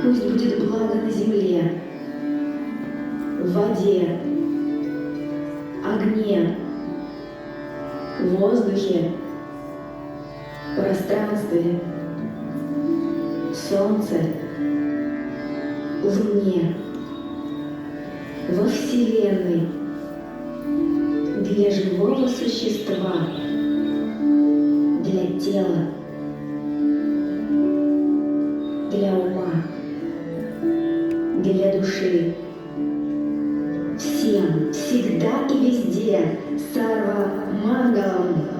Пусть будет благо на земле, в воде, огне, в воздухе, в пространстве, солнце, в луне, во Вселенной, для живого существа, для тела, для ума, для души. Всем, всегда и везде Сарва Мангалам.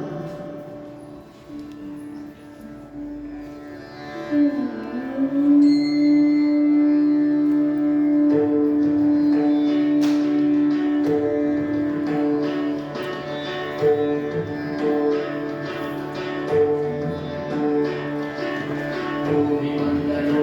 Om